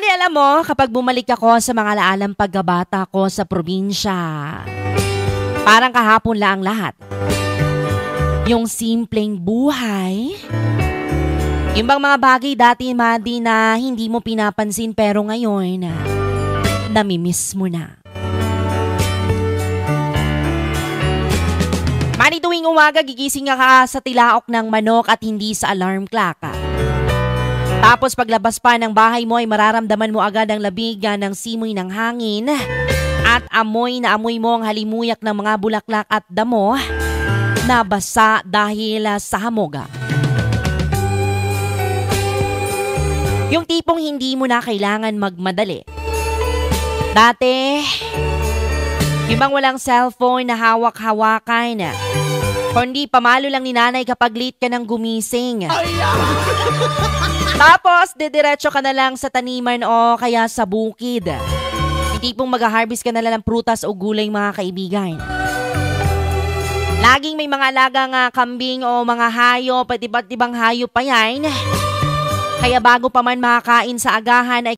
Bali, alam mo, kapag bumalik ako sa mga alaalang pagkabata ko sa probinsya, parang kahapon lang ang lahat. Yung simpleng buhay, yung bang mga bagay dati, Madi, na hindi mo pinapansin pero ngayon, namimiss mo na. Madi, tuwing umaga, gigising ka sa tilaok ng manok at hindi sa alarm clock. Tapos paglabas pa ng bahay mo ay mararamdaman mo agad ang labigan ng simoy ng hangin at amoy na amoy mo ang halimuyak ng mga bulaklak at damo na basa dahil sa hamoga. Yung tipong hindi mo na kailangan magmadali. Dati, yung bang walang cellphone na hawak-hawakan, kundi pamalo lang ni nanay kapag late ka nang gumising. Tapos, didiretso ka na lang sa taniman o kaya sa bukid. Yung tipong mag-harvest ka na lang ng prutas o gulay, mga kaibigan. Laging may mga alagang kambing o mga hayop at iba't ibang hayop pa yan. Kaya bago pa man makakain sa agahan ay